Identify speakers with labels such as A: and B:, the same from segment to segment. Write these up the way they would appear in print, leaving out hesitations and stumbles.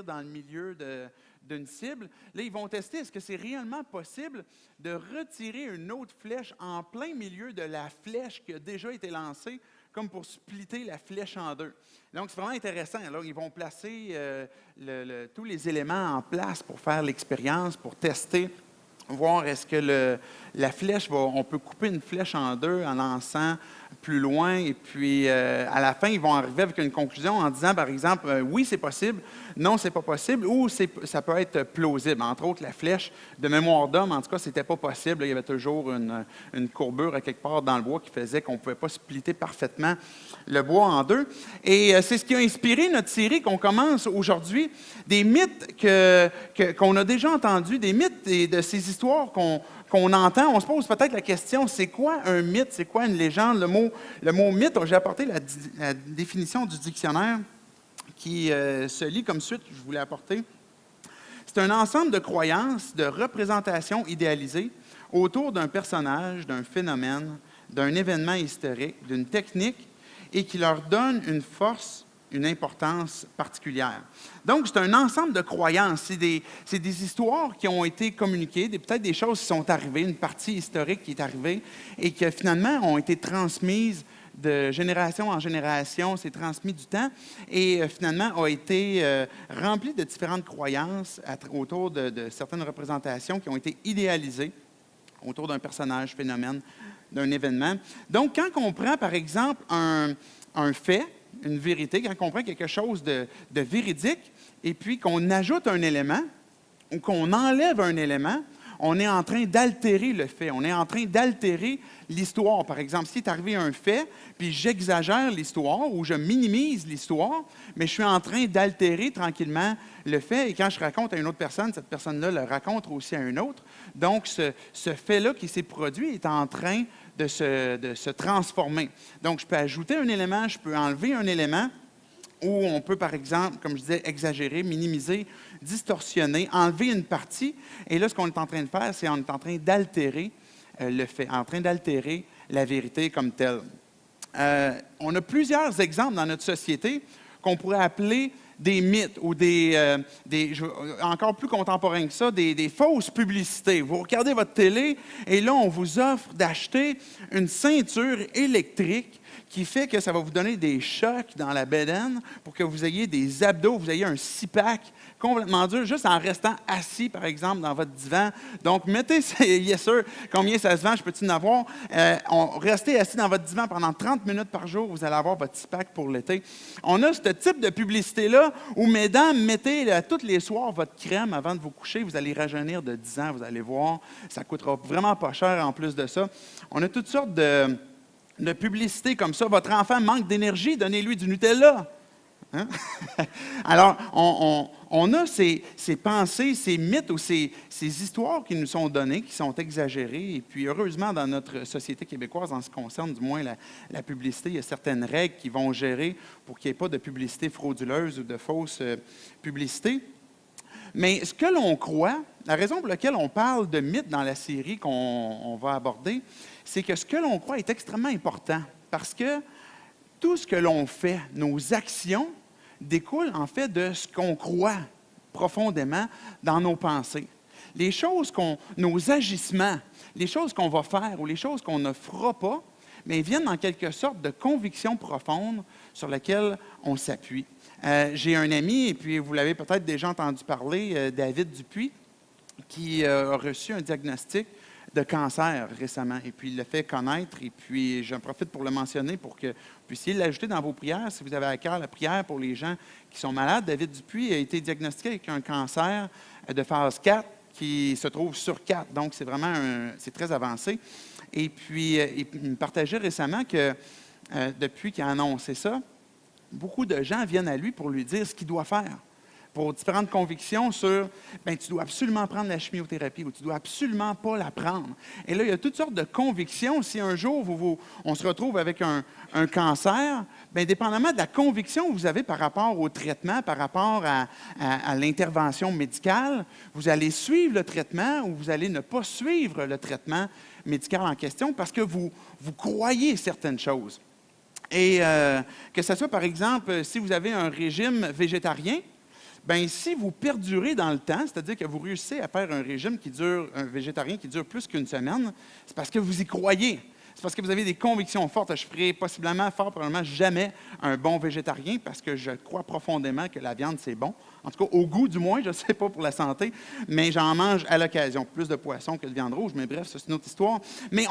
A: Dans le milieu d'une cible. Là, ils vont tester, est-ce que c'est réellement possible de retirer une autre flèche en plein milieu de la flèche qui a déjà été lancée, comme pour splitter la flèche en deux. Donc, c'est vraiment intéressant. Là, ils vont placer tous les éléments en place pour faire l'expérience, pour tester, voir est-ce que la flèche on peut couper une flèche en deux en lançant plus loin. Et puis, à la fin, ils vont arriver avec une conclusion en disant, par exemple, oui, c'est possible, non, c'est pas possible, ou ça peut être plausible. Entre autres, la flèche de mémoire d'homme, en tout cas, c'était pas possible. Là, il y avait toujours une courbure à quelque part dans le bois qui faisait qu'on ne pouvait pas splitter parfaitement le bois en deux. Et c'est ce qui a inspiré notre série qu'on commence aujourd'hui, des mythes qu'on a déjà entendus, des mythes et de ces histoires qu'on entend. On se pose peut-être la question, c'est quoi un mythe? C'est quoi une légende? Le mot mythe, j'ai apporté la définition du dictionnaire qui se lit comme suite, je voulais apporter. C'est un ensemble de croyances, de représentations idéalisées autour d'un personnage, d'un phénomène, d'un événement historique, d'une technique, et qui leur donne une force, une importance particulière. Donc, c'est un ensemble de croyances. C'est des histoires qui ont été communiquées, peut-être des choses qui sont arrivées, une partie historique qui est arrivée et qui, finalement, ont été transmises de génération en génération, c'est transmis du temps et finalement a été rempli de différentes croyances autour de certaines représentations qui ont été idéalisées autour d'un personnage, phénomène, d'un événement. Donc, quand on prend, par exemple, un fait, une vérité, quand on prend quelque chose de véridique et puis qu'on ajoute un élément ou qu'on enlève un élément, on est en train d'altérer le fait. On est en train d'altérer l'histoire. Par exemple, s'il est arrivé un fait, puis j'exagère l'histoire ou je minimise l'histoire, mais je suis en train d'altérer tranquillement le fait. Et quand je raconte à une autre personne, cette personne-là le raconte aussi à une autre. Donc, ce fait-là qui s'est produit est en train de se transformer. Donc, je peux ajouter un élément, je peux enlever un élément, ou on peut, par exemple, comme je disais, exagérer, minimiser, distorsionner, enlever une partie. Et là, ce qu'on est en train de faire, c'est qu'on est en train d'altérer le fait, en train d'altérer la vérité comme telle. On a plusieurs exemples dans notre société qu'on pourrait appeler des mythes ou encore plus contemporains que ça, des fausses publicités. Vous regardez votre télé et là, on vous offre d'acheter une ceinture électrique qui fait que ça va vous donner des chocs dans la bedaine pour que vous ayez des abdos, vous ayez un six-pack complètement dur, juste en restant assis, par exemple, dans votre divan. Donc, mettez, yes sir, combien ça se vend, je peux-tu en avoir? Restez assis dans votre divan pendant 30 minutes par jour, vous allez avoir votre six-pack pour l'été. On a ce type de publicité-là où, mesdames, mettez tous les soirs votre crème avant de vous coucher, vous allez rajeunir de 10 ans, vous allez voir, ça ne coûtera vraiment pas cher en plus de ça. On a toutes sortes de publicité comme ça. Votre enfant manque d'énergie, donnez-lui du Nutella. Hein? Alors, on a ces pensées, ces mythes ou ces histoires qui nous sont données, qui sont exagérées. Et puis, heureusement, dans notre société québécoise, en ce qui concerne du moins la publicité, il y a certaines règles qui vont gérer pour qu'il n'y ait pas de publicité frauduleuse ou de fausse publicité. Mais ce que l'on croit, la raison pour laquelle on parle de mythes dans la série qu'on va aborder, c'est que ce que l'on croit est extrêmement important parce que tout ce que l'on fait, nos actions, découle en fait de ce qu'on croit profondément dans nos pensées. Les choses nos agissements, les choses qu'on va faire ou les choses qu'on ne fera pas, mais viennent en quelque sorte de convictions profondes sur lesquelles on s'appuie. J'ai un ami, et puis vous l'avez peut-être déjà entendu parler, David Dupuis, qui a reçu un diagnostic de cancer récemment, et puis il l'a fait connaître, et puis j'en profite pour le mentionner pour que vous puissiez l'ajouter dans vos prières, si vous avez à cœur la prière pour les gens qui sont malades. David Dupuis a été diagnostiqué avec un cancer de phase 4 qui se trouve sur 4, donc c'est vraiment c'est très avancé. Et puis, il me partageait récemment que depuis qu'il a annoncé ça, beaucoup de gens viennent à lui pour lui dire ce qu'il doit faire, pour différentes convictions sur « tu dois absolument prendre la chimiothérapie » ou « tu dois absolument pas la prendre ». Et là, il y a toutes sortes de convictions. Si un jour, on se retrouve avec un cancer, bien, dépendamment de la conviction que vous avez par rapport au traitement, par rapport à l'intervention médicale, vous allez suivre le traitement ou vous allez ne pas suivre le traitement médical en question parce que vous croyez certaines choses. Et que ce soit, par exemple, si vous avez un régime végétarien, bien, si vous perdurez dans le temps, c'est-à-dire que vous réussissez à faire un régime un végétarien qui dure plus qu'une semaine, c'est parce que vous y croyez. C'est parce que vous avez des convictions fortes. Je ferai fort probablement jamais un bon végétarien parce que je crois profondément que la viande, c'est bon. En tout cas, au goût du moins, je ne sais pas pour la santé, mais j'en mange à l'occasion. Plus de poisson que de viande rouge, mais bref, ça, c'est une autre histoire. Mais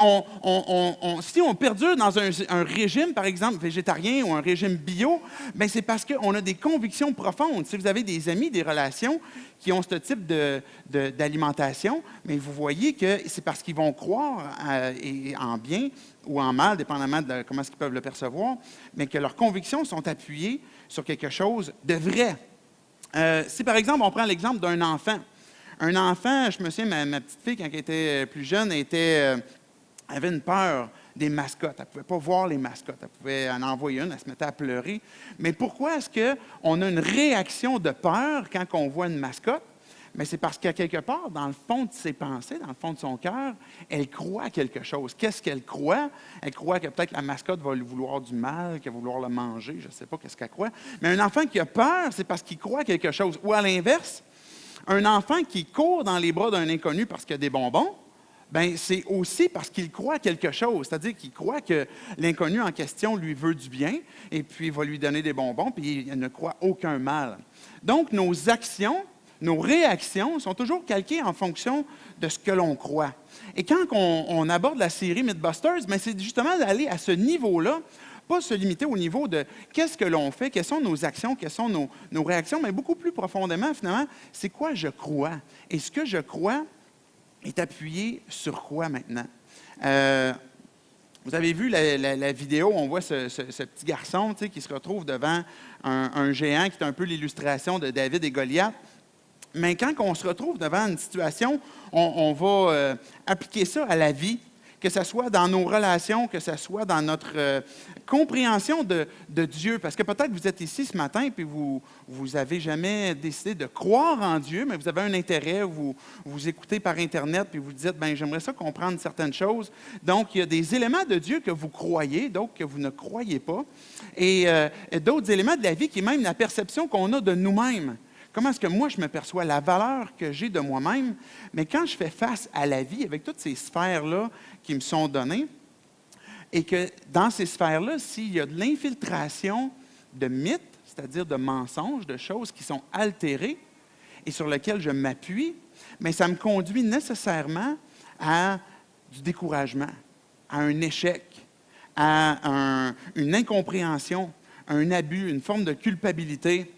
A: si on perdure dans un régime, par exemple, végétarien ou un régime bio, bien, c'est parce qu'on a des convictions profondes. Si vous avez des amis, des relations qui ont ce type d'alimentation, mais vous voyez que c'est parce qu'ils vont croire en bien ou en mal, dépendamment de comment ils peuvent le percevoir, mais que leurs convictions sont appuyées sur quelque chose de vrai. Si, par exemple, on prend l'exemple d'un enfant. Un enfant, je me souviens, ma petite fille, quand elle était plus jeune, avait une peur des mascottes. Elle ne pouvait pas voir les mascottes. Elle pouvait en envoyer une, elle se mettait à pleurer. Mais pourquoi est-ce qu'on a une réaction de peur quand on voit une mascotte? Mais c'est parce qu'à quelque part, dans le fond de ses pensées, dans le fond de son cœur, elle croit quelque chose. Qu'est-ce qu'elle croit? Elle croit que peut-être la mascotte va lui vouloir du mal, qu'elle va vouloir le manger, je ne sais pas qu'est-ce qu'elle croit. Mais un enfant qui a peur, c'est parce qu'il croit quelque chose. Ou à l'inverse, un enfant qui court dans les bras d'un inconnu parce qu'il a des bonbons, bien, c'est aussi parce qu'il croit quelque chose. C'est-à-dire qu'il croit que l'inconnu en question lui veut du bien et puis il va lui donner des bonbons, puis il ne croit aucun mal. Donc, nos actions, nos réactions sont toujours calquées en fonction de ce que l'on croit. Et quand on aborde la série Mythbusters, bien, c'est justement d'aller à ce niveau-là, pas se limiter au niveau de qu'est-ce que l'on fait, quelles sont nos actions, quelles sont nos réactions, mais beaucoup plus profondément, finalement, c'est quoi je crois. Et ce que je crois est appuyé sur quoi maintenant? Vous avez vu la vidéo où on voit ce petit garçon qui se retrouve devant un géant qui est un peu l'illustration de David et Goliath. Mais quand on se retrouve devant une situation, on va appliquer ça à la vie, que ce soit dans nos relations, que ce soit dans notre compréhension de Dieu. Parce que peut-être vous êtes ici ce matin et vous n'avez jamais décidé de croire en Dieu, mais vous avez un intérêt, vous écoutez par Internet puis vous dites, bien, j'aimerais ça comprendre certaines choses. Donc, il y a des éléments de Dieu que vous croyez, d'autres que vous ne croyez pas, et d'autres éléments de la vie qui est même la perception qu'on a de nous-mêmes. Comment est-ce que moi, je me perçois, la valeur que j'ai de moi-même? Mais quand je fais face à la vie, avec toutes ces sphères-là qui me sont données, et que dans ces sphères-là, s'il y a de l'infiltration de mythes, c'est-à-dire de mensonges, de choses qui sont altérées et sur lesquelles je m'appuie, mais ça me conduit nécessairement à du découragement, à un échec, à une incompréhension, un abus, une forme de culpabilité.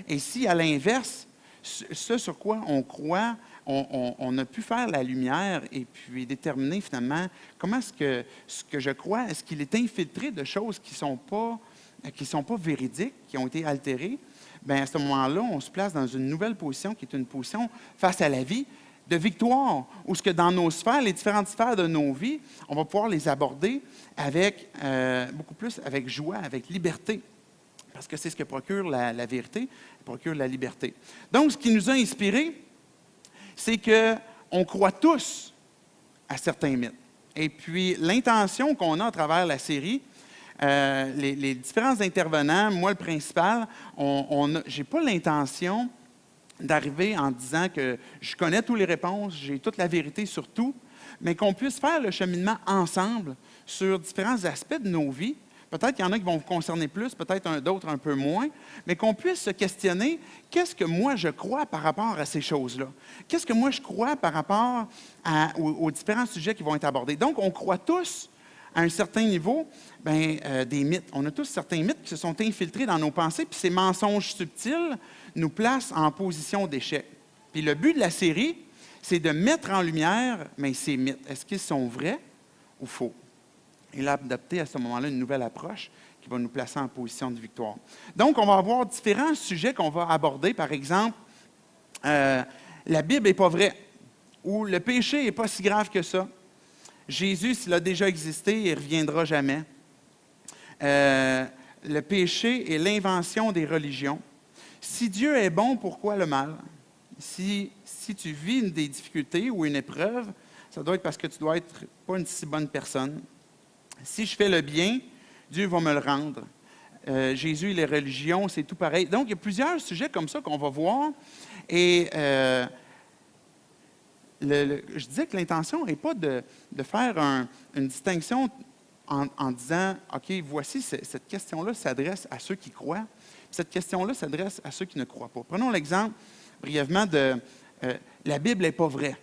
A: Et si, à l'inverse, ce sur quoi on croit, on a pu faire la lumière et puis déterminer finalement comment est-ce que ce que je crois, est-ce qu'il est infiltré de choses qui ne sont pas véridiques, qui ont été altérées, bien à ce moment-là, on se place dans une nouvelle position qui est une position face à la vie de victoire, où ce que dans nos sphères, les différentes sphères de nos vies, on va pouvoir les aborder avec beaucoup plus avec joie, avec liberté. Parce que c'est ce que procure la vérité, procure la liberté. Donc, ce qui nous a inspirés, c'est qu'on croit tous à certains mythes. Et puis, l'intention qu'on a à travers la série, les différents intervenants, moi le principal, je n'ai pas l'intention d'arriver en disant que je connais toutes les réponses, j'ai toute la vérité sur tout, mais qu'on puisse faire le cheminement ensemble sur différents aspects de nos vies. Peut-être qu'il y en a qui vont vous concerner plus, peut-être d'autres un peu moins, mais qu'on puisse se questionner, qu'est-ce que moi je crois par rapport à ces choses-là? Qu'est-ce que moi je crois par rapport aux différents sujets qui vont être abordés? Donc, on croit tous, à un certain niveau, des mythes. On a tous certains mythes qui se sont infiltrés dans nos pensées, puis ces mensonges subtils nous placent en position d'échec. Puis le but de la série, c'est de mettre en lumière ces mythes. Est-ce qu'ils sont vrais ou faux? Il a adopté à ce moment-là une nouvelle approche qui va nous placer en position de victoire. Donc, on va avoir différents sujets qu'on va aborder. Par exemple, la Bible n'est pas vraie, ou le péché n'est pas si grave que ça. Jésus, s'il a déjà existé, il ne reviendra jamais. Le péché est l'invention des religions. Si Dieu est bon, pourquoi le mal? Si tu vis des difficultés ou une épreuve, ça doit être parce que tu dois être pas une si bonne personne. Si je fais le bien, Dieu va me le rendre. Jésus et les religions, c'est tout pareil. Donc, il y a plusieurs sujets comme ça qu'on va voir. Et je disais que l'intention n'est pas de faire une distinction en disant, OK, voici, cette question-là s'adresse à ceux qui croient. Cette question-là s'adresse à ceux qui ne croient pas. Prenons l'exemple brièvement de la Bible n'est pas vraie.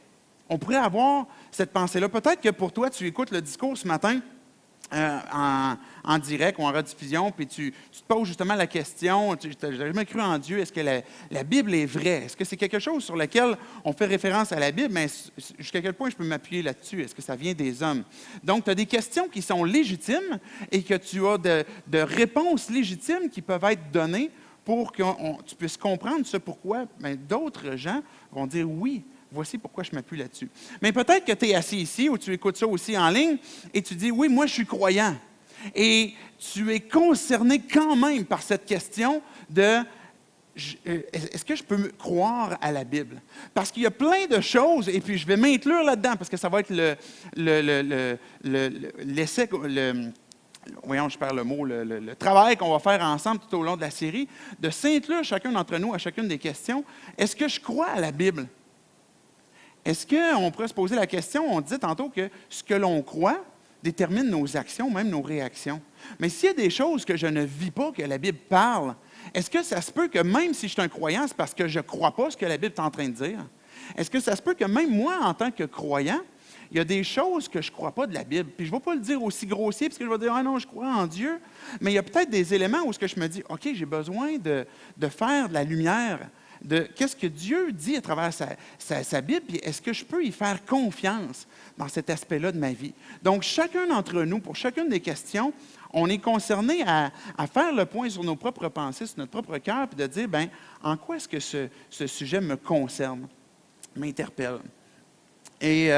A: On pourrait avoir cette pensée-là. Peut-être que pour toi, tu écoutes le discours ce matin en direct ou en rediffusion, puis tu te poses justement la question, tu n'as jamais cru en Dieu, est-ce que la Bible est vraie? Est-ce que c'est quelque chose sur lequel on fait référence à la Bible, mais jusqu'à quel point je peux m'appuyer là-dessus? Est-ce que ça vient des hommes? Donc, tu as des questions qui sont légitimes et que tu as de réponses légitimes qui peuvent être données pour que tu puisses comprendre ce pourquoi d'autres gens vont dire oui. Voici pourquoi je m'appuie là-dessus. Mais peut-être que tu es assis ici ou tu écoutes ça aussi en ligne et tu dis, oui, moi je suis croyant. Et tu es concerné quand même par cette question de, est-ce que je peux croire à la Bible? Parce qu'il y a plein de choses, et puis je vais m'inclure là-dedans parce que ça va être l'essai, voyons, je perds le mot, le travail qu'on va faire ensemble tout au long de la série, de s'inclure chacun d'entre nous à chacune des questions. Est-ce que je crois à la Bible? Est-ce qu'on pourrait se poser la question, on disait tantôt que ce que l'on croit détermine nos actions, même nos réactions. Mais s'il y a des choses que je ne vis pas, que la Bible parle, est-ce que ça se peut que même si je suis un croyant, c'est parce que je ne crois pas ce que la Bible est en train de dire? Est-ce que ça se peut que même moi, en tant que croyant, il y a des choses que je ne crois pas de la Bible? Puis je ne vais pas le dire aussi grossier, parce que je vais dire, ah non, je crois en Dieu. Mais il y a peut-être des éléments où je me dis, OK, j'ai besoin de faire de la lumière de qu'est-ce que Dieu dit à travers sa Bible, puis est-ce que je peux y faire confiance dans cet aspect-là de ma vie? Donc, chacun d'entre nous, pour chacune des questions, on est concerné à faire le point sur nos propres pensées, sur notre propre cœur, puis de dire, en quoi est-ce que ce sujet me concerne, m'interpelle? Et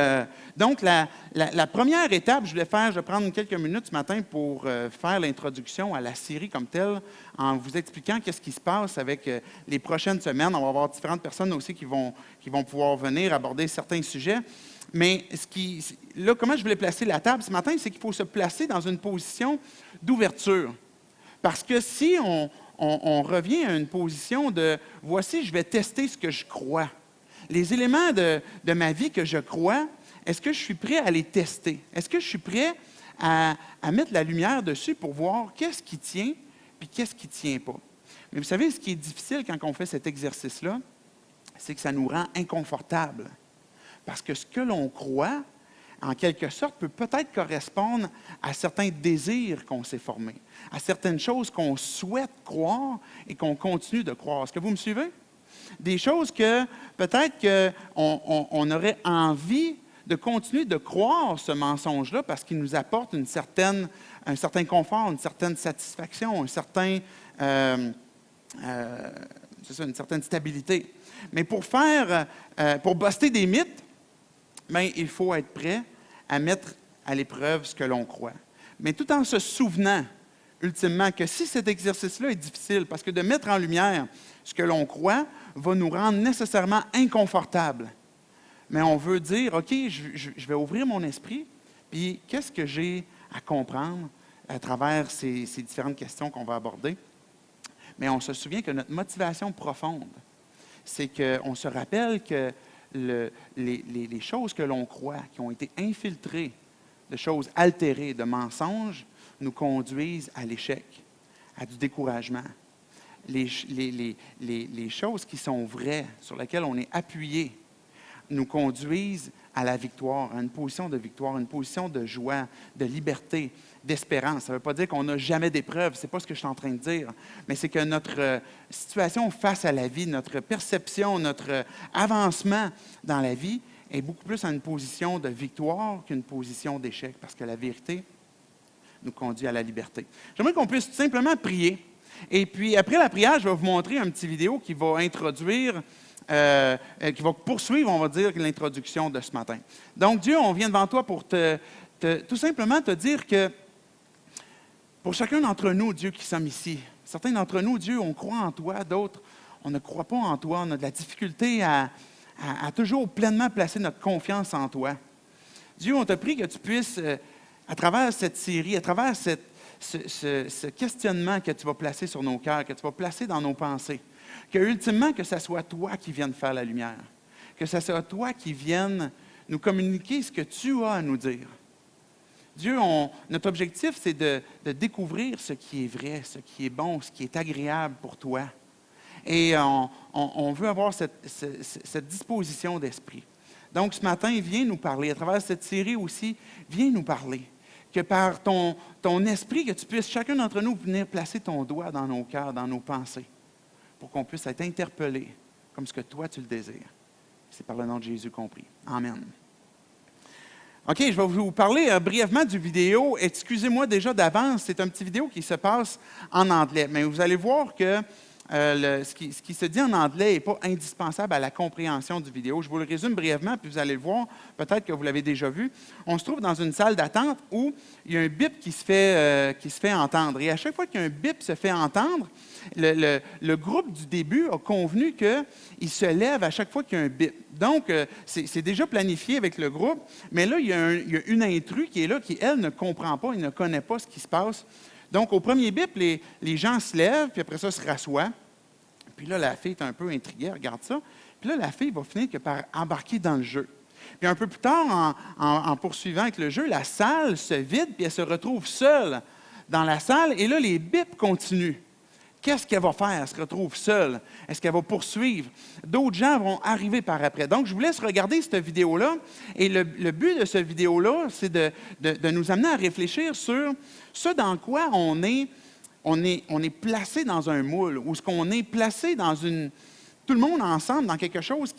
A: donc, la première étape, je vais prendre quelques minutes ce matin pour faire l'introduction à la série comme telle, en vous expliquant qu'est-ce qui se passe avec les prochaines semaines. On va avoir différentes personnes aussi qui vont pouvoir venir aborder certains sujets. Mais là, comment je voulais placer la table ce matin, c'est qu'il faut se placer dans une position d'ouverture. Parce que si on revient à une position de « voici, je vais tester ce que je crois », les éléments de ma vie que je crois, est-ce que je suis prêt à les tester? Est-ce que je suis prêt à mettre la lumière dessus pour voir qu'est-ce qui tient puis qu'est-ce qui ne tient pas? Mais vous savez, ce qui est difficile quand on fait cet exercice-là, c'est que ça nous rend inconfortables. Parce que ce que l'on croit, en quelque sorte, peut peut-être correspondre à certains désirs qu'on s'est formés, à certaines choses qu'on souhaite croire et qu'on continue de croire. Est-ce que vous me suivez? Des choses que peut-être qu'on aurait envie de continuer de croire ce mensonge-là parce qu'il nous apporte un certain confort, une certaine satisfaction, une certaine stabilité. Mais pour buster des mythes, il faut être prêt à mettre à l'épreuve ce que l'on croit. Mais tout en se souvenant, ultimement, que si cet exercice-là est difficile, parce que de mettre en lumière ce que l'on croit va nous rendre nécessairement inconfortables. Mais on veut dire, OK, je vais ouvrir mon esprit, puis qu'est-ce que j'ai à comprendre à travers ces différentes questions qu'on va aborder. Mais on se souvient que notre motivation profonde, c'est qu'on se rappelle que les choses que l'on croit, qui ont été infiltrées de choses altérées, de mensonges, nous conduisent à l'échec, à du découragement. Les choses qui sont vraies, sur lesquelles on est appuyé, nous conduisent à la victoire, à une position de victoire, une position de joie, de liberté, d'espérance. Ça ne veut pas dire qu'on n'a jamais d'épreuves, ce n'est pas ce que je suis en train de dire, mais c'est que notre situation face à la vie, notre perception, notre avancement dans la vie est beaucoup plus à une position de victoire qu'une position d'échec, parce que la vérité nous conduit à la liberté. J'aimerais qu'on puisse tout simplement prier. Et puis, après la prière, je vais vous montrer un petit vidéo qui va introduire, qui va poursuivre, on va dire, l'introduction de ce matin. Donc, Dieu, on vient devant toi pour tout simplement te dire que pour chacun d'entre nous, Dieu, qui sommes ici, certains d'entre nous, Dieu, on croit en toi, d'autres, on ne croit pas en toi, on a de la difficulté à toujours pleinement placer notre confiance en toi. Dieu, on te prie que tu puisses, à travers cette série, à travers ce questionnement que tu vas placer sur nos cœurs, que tu vas placer dans nos pensées, que ultimement, que ce soit toi qui viennes faire la lumière, que ce soit toi qui viennes nous communiquer ce que tu as à nous dire. Dieu, notre objectif, c'est de découvrir ce qui est vrai, ce qui est bon, ce qui est agréable pour toi. Et on veut avoir cette disposition d'esprit. Donc, ce matin, viens nous parler. À travers cette série aussi, viens nous parler. Que par ton esprit, que tu puisses, chacun d'entre nous, venir placer ton doigt dans nos cœurs, dans nos pensées, pour qu'on puisse être interpellés comme ce que toi, tu le désires. C'est par le nom de Jésus qu'on prie. Amen. OK, je vais vous parler brièvement du vidéo. Excusez-moi déjà d'avance, c'est un petit vidéo qui se passe en anglais. Mais vous allez voir que ce qui se dit en anglais n'est pas indispensable à la compréhension du vidéo. Je vous le résume brièvement, puis vous allez le voir, peut-être que vous l'avez déjà vu. On se trouve dans une salle d'attente où il y a un bip qui se fait entendre. Et à chaque fois qu'un bip se fait entendre, le groupe du début a convenu qu'il se lève à chaque fois qu'il y a un bip. Donc, c'est déjà planifié avec le groupe, mais là, il y a une intrus qui est là, qui, elle, ne comprend pas, elle ne connaît pas ce qui se passe. Donc, au premier bip, les gens se lèvent, puis après ça, se rassoient. Puis là, la fille est un peu intriguée, regarde ça. Puis là, la fille va finir que par embarquer dans le jeu. Puis un peu plus tard, en poursuivant avec le jeu, la salle se vide, puis elle se retrouve seule dans la salle. Et là, les bips continuent. Qu'est-ce qu'elle va faire? Elle se retrouve seule. Est-ce qu'elle va poursuivre? D'autres gens vont arriver par après. Donc, je vous laisse regarder cette vidéo-là. Et le but de cette vidéo-là, c'est de nous amener à réfléchir sur ce dans quoi on est placé dans un moule, ou ce qu'on est placé dans tout le monde ensemble, dans quelque chose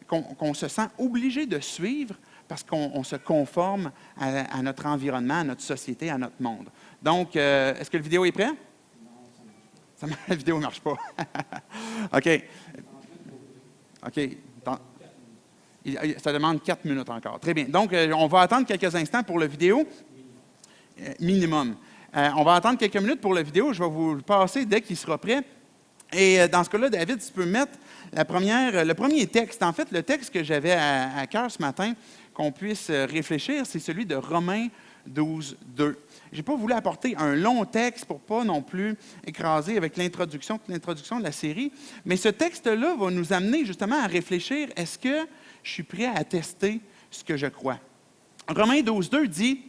A: qu'on se sent obligé de suivre parce qu'on se conforme à notre environnement, à notre société, à notre monde. Donc, est-ce que la vidéo est prête? La vidéo ne marche pas. OK. Ça demande 4 minutes encore. Très bien. Donc, on va attendre quelques instants pour la vidéo, minimum. On va attendre quelques minutes pour la vidéo. Je vais vous le passer dès qu'il sera prêt. Et dans ce cas-là, David, tu peux mettre le premier texte. En fait, le texte que j'avais à cœur ce matin, qu'on puisse réfléchir, c'est celui de Romains 12, 2. Je n'ai pas voulu apporter un long texte pour ne pas non plus écraser avec l'introduction de la série, mais ce texte-là va nous amener justement à réfléchir, est-ce que je suis prêt à attester ce que je crois? Romains 12, 2 dit,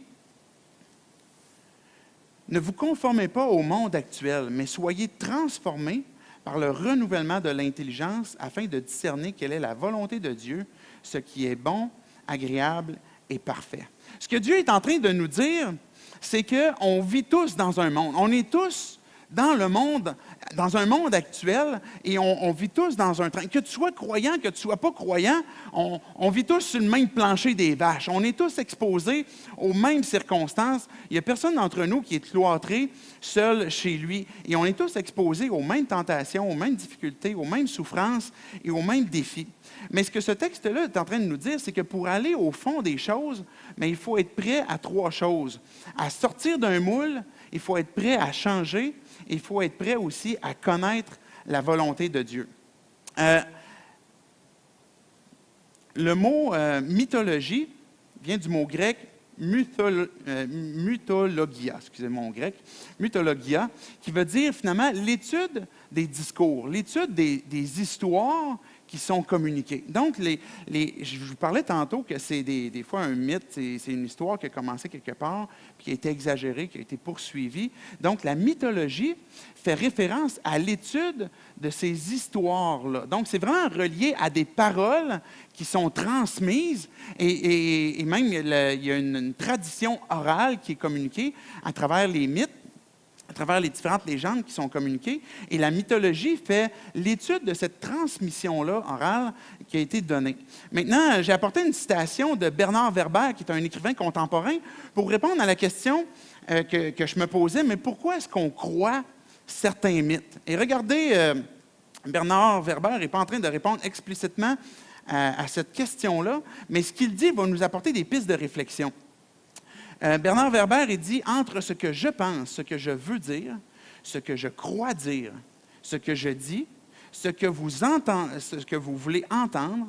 A: « Ne vous conformez pas au monde actuel, mais soyez transformés par le renouvellement de l'intelligence afin de discerner quelle est la volonté de Dieu, ce qui est bon, agréable et parfait. » Ce que Dieu est en train de nous dire, c'est qu'on vit tous dans un monde. On est tous dans un monde actuel, et on vit tous dans un train. Que tu sois croyant, que tu ne sois pas croyant, on vit tous sur le même plancher des vaches. On est tous exposés aux mêmes circonstances. Il n'y a personne d'entre nous qui est cloîtré seul chez lui. Et on est tous exposés aux mêmes tentations, aux mêmes difficultés, aux mêmes souffrances et aux mêmes défis. Mais ce que ce texte-là est en train de nous dire, c'est que pour aller au fond des choses, mais il faut être prêt à 3 choses. À sortir d'un moule, il faut être prêt à changer, et il faut être prêt aussi à connaître la volonté de Dieu. Le mot mythologie vient du mot grec mythologia, excusez mon grec, mythologia, qui veut dire finalement l'étude des discours, l'étude des histoires qui sont communiquées. Donc, je vous parlais tantôt que c'est des fois un mythe, c'est une histoire qui a commencé quelque part, puis qui a été exagérée, qui a été poursuivie. Donc, la mythologie fait référence à l'étude de ces histoires-là. Donc, c'est vraiment relié à des paroles qui sont transmises et même il y a une tradition orale qui est communiquée à travers les mythes, à travers les différentes légendes qui sont communiquées. Et la mythologie fait l'étude de cette transmission-là orale qui a été donnée. Maintenant, j'ai apporté une citation de Bernard Werber, qui est un écrivain contemporain, pour répondre à la question que je me posais, mais pourquoi est-ce qu'on croit certains mythes? Et regardez, Bernard Werber n'est pas en train de répondre explicitement à cette question-là, mais ce qu'il dit va nous apporter des pistes de réflexion. Bernard Werber, il dit « Entre ce que je pense, ce que je veux dire, ce que je crois dire, ce que je dis, ce que vous voulez entendre,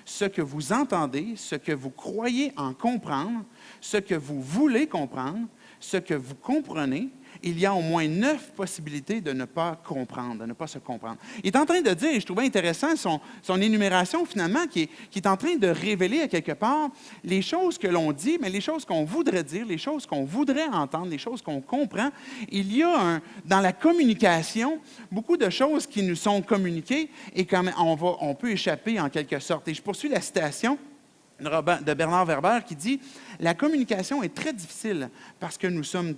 A: ce que vous entendez, ce que vous croyez en comprendre, ce que vous voulez comprendre, ce que vous comprenez, il y a au moins 9 possibilités de ne pas comprendre, de ne pas se comprendre. » Il est en train de dire, et je trouvais intéressant son énumération finalement, qui est en train de révéler à quelque part les choses que l'on dit, mais les choses qu'on voudrait dire, les choses qu'on voudrait entendre, les choses qu'on comprend. Il y a dans la communication beaucoup de choses qui nous sont communiquées et on peut échapper en quelque sorte. Et je poursuis la citation de Bernard Werber qui dit « La communication est très difficile parce que nous sommes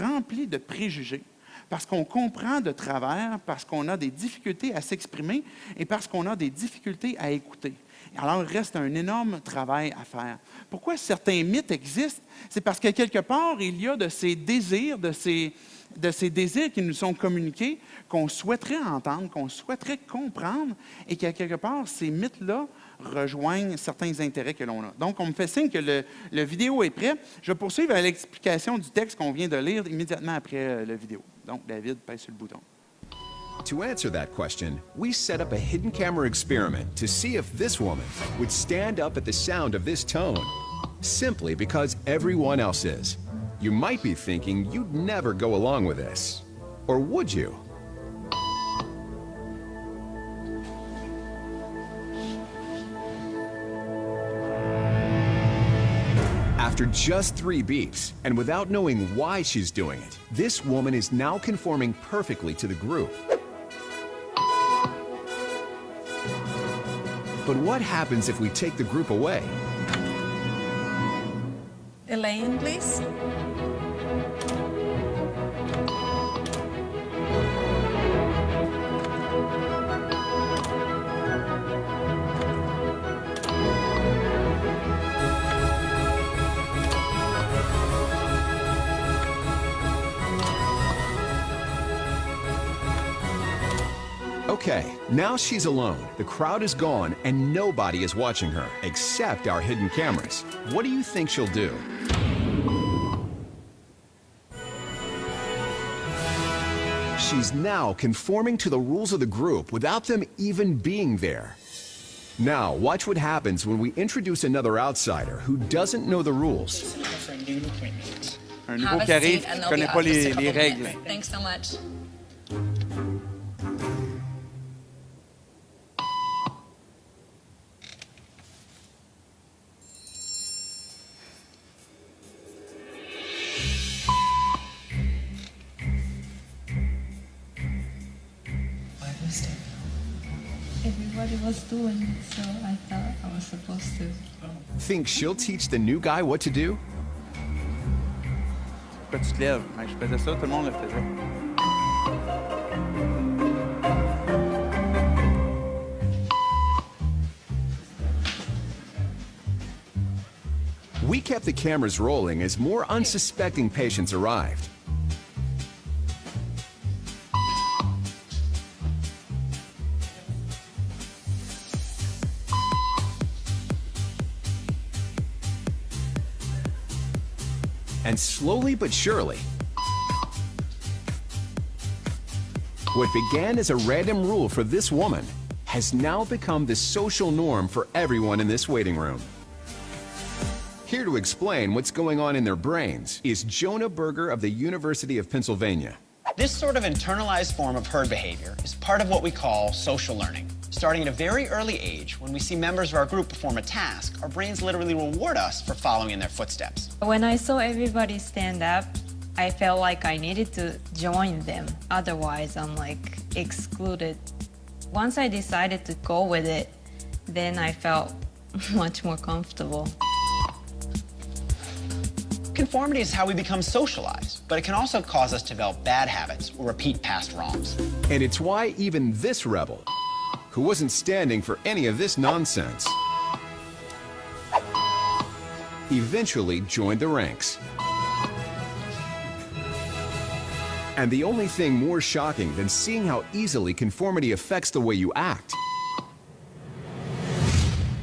A: remplis de préjugés, parce qu'on comprend de travers, parce qu'on a des difficultés à s'exprimer et parce qu'on a des difficultés à écouter. Alors, il reste un énorme travail à faire. Pourquoi certains mythes existent? C'est parce que quelque part, il y a de ces désirs, de ces désirs qui nous sont communiqués, qu'on souhaiterait entendre, qu'on souhaiterait comprendre, et qu'à quelque part, ces mythes-là rejoignent certains intérêts que l'on a. Donc, on me fait signe que le vidéo est prêt. Je vais poursuivre à l'explication du texte qu'on vient de lire immédiatement après la vidéo. Donc, David, pèse sur le bouton.
B: To answer that question, we set up a hidden camera experiment to see if this woman would stand up at the sound of this tone, simply because everyone else is. You might be thinking you'd never go along with this. Or would you? After just 3 beeps, and without knowing why she's doing it, this woman is now conforming perfectly to the group. But what happens if we take the group away?
C: Elaine, please.
B: Okay, now she's alone. The crowd is gone and nobody is watching her, except our hidden cameras. What do you think she'll do? She's now conforming to the rules of the group without them even being there. Now, watch what happens when we introduce another outsider who doesn't know the rules.
A: Un nouveau qui arrive, qui ne connaît pas les règles.
C: Thanks so much.
D: Everybody was doing it, so I thought I was supposed to.
B: Think she'll teach the new guy what to do?
A: Pourquoi tu te lèves? Ben, je faisais ça, tout le monde le faisait.
B: We kept the cameras rolling as more unsuspecting patients arrived. And slowly but surely, what began as a random rule for this woman has now become the social norm for everyone in this waiting room. Here to explain what's going on in their brains is Jonah Berger of the University of Pennsylvania.
E: This sort of internalized form of herd behavior is part of what we call social learning. Starting at a very early age, when we see members of our group perform a task, our brains literally reward us for following in their footsteps.
D: When I saw everybody stand up, I felt like I needed to join them. Otherwise, I'm like excluded. Once I decided to go with it, then I felt much more comfortable.
E: Conformity is how we become socialized, but it can also cause us to develop bad habits or repeat past wrongs.
B: And it's why even this rebel, who wasn't standing for any of this nonsense, eventually joined the ranks. And the only thing more shocking than seeing how easily conformity affects the way you act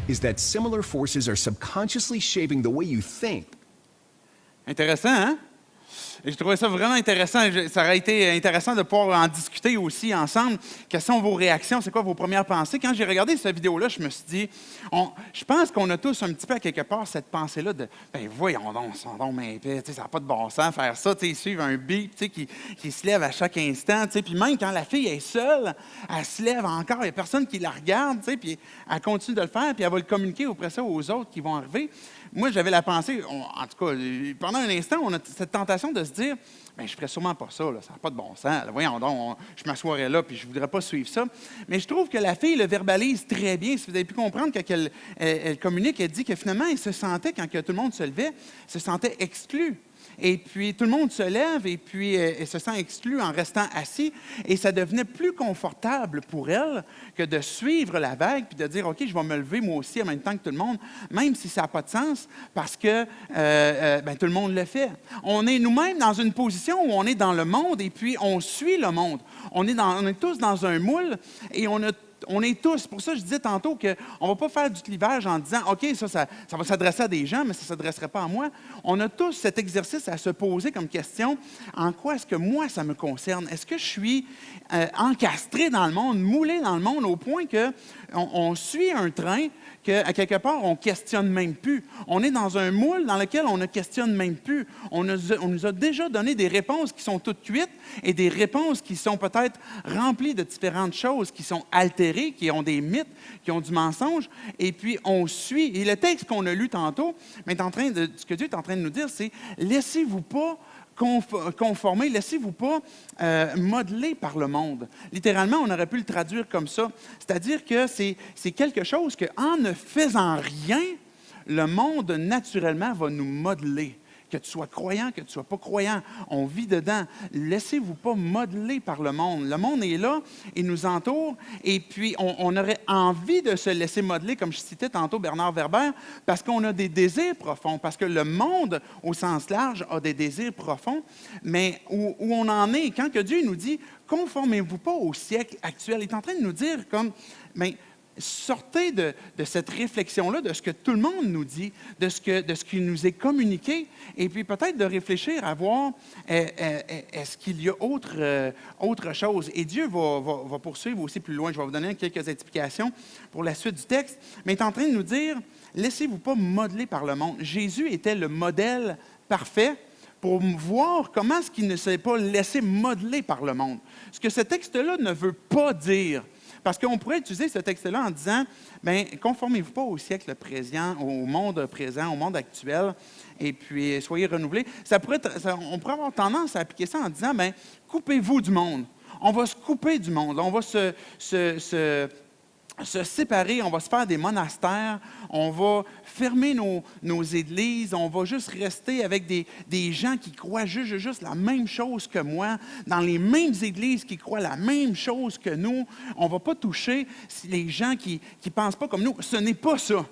B: is that similar forces are subconsciously shaping the way you think.
A: Intéressant, hein? Et je trouvais ça vraiment intéressant. Ça aurait été intéressant de pouvoir en discuter aussi ensemble. Quelles sont vos réactions? C'est quoi vos premières pensées? Quand j'ai regardé cette vidéo-là, je me suis dit, je pense qu'on a tous un petit peu à quelque part cette pensée-là de, ben voyons donc, ça n'a pas de bon sens faire ça, suivre un beat qui se lève à chaque instant. Puis même quand la fille est seule, elle se lève encore, il n'y a personne qui la regarde, puis elle continue de le faire, puis elle va le communiquer auprès de ça aux autres qui vont arriver. Moi, j'avais la pensée, en tout cas, pendant un instant, on a cette tentation de se dire, bien, je ne ferais sûrement pas ça, là, ça n'a pas de bon sens. Là, voyons donc, je m'assoirais là, puis je ne voudrais pas suivre ça. Mais je trouve que la fille le verbalise très bien. Si vous avez pu comprendre, quand elle communique, elle dit que finalement, elle se sentait, quand tout le monde se levait, elle se sentait exclue. Et puis, tout le monde se lève et puis elle se sent exclue en restant assis. Et ça devenait plus confortable pour elle que de suivre la vague puis de dire, OK, je vais me lever moi aussi en même temps que tout le monde, même si ça n'a pas de sens, parce que tout le monde le fait. On est nous-mêmes dans une position où on est dans le monde et puis on suit le monde. On est tous dans un moule et on est tous, pour ça je disais tantôt qu'on ne va pas faire du clivage en disant, OK, ça va s'adresser à des gens, mais ça ne s'adresserait pas à moi. On a tous cet exercice à se poser comme question, en quoi est-ce que moi, ça me concerne? Est-ce que je suis encastré dans le monde, moulé dans le monde, au point qu'on suit un train qu'à quelque part, on ne questionne même plus. On est dans un moule dans lequel on ne questionne même plus. On nous a déjà donné des réponses qui sont toutes cuites et des réponses qui sont peut-être remplies de différentes choses, qui sont altérées, qui ont des mythes, qui ont du mensonge. Et puis, on suit. Et le texte qu'on a lu tantôt, mais ce que Dieu est en train de nous dire, c'est « Laissez-vous pas conformer, laissez-vous pas modeler par le monde. » Littéralement, on aurait pu le traduire comme ça. C'est-à-dire que c'est quelque chose qu'en ne faisant rien, le monde, naturellement, va nous modeler. Que tu sois croyant, que tu ne sois pas croyant, on vit dedans. Laissez-vous pas modeler par le monde. Le monde est là, il nous entoure, et puis on aurait envie de se laisser modeler, comme je citais tantôt Bernard Werber, parce qu'on a des désirs profonds, parce que le monde, au sens large, a des désirs profonds, mais où on en est, quand que Dieu nous dit « Conformez-vous pas au siècle actuel », il est en train de nous dire comme « sortez de cette réflexion-là, de ce que tout le monde nous dit, de ce qui nous est communiqué, et puis peut-être de réfléchir à voir est-ce qu'il y a autre chose. » Et Dieu va poursuivre aussi plus loin. Je vais vous donner quelques explications pour la suite du texte. Mais il est en train de nous dire, laissez-vous pas modeler par le monde. Jésus était le modèle parfait pour voir comment est-ce qu'il ne s'est pas laissé modeler par le monde. Ce que ce texte-là ne veut pas dire. Parce qu'on pourrait utiliser ce texte-là en disant, bien, conformez-vous pas au siècle présent, au monde actuel, et puis soyez renouvelés. On pourrait avoir tendance à appliquer ça en disant, bien, coupez-vous du monde. On va se couper du monde. On va se séparer, on va se faire des monastères, on va fermer nos églises, on va juste rester avec des gens qui croient juste la même chose que moi, dans les mêmes églises qui croient la même chose que nous. On ne va pas toucher les gens qui ne pensent pas comme nous. Ce n'est pas ça.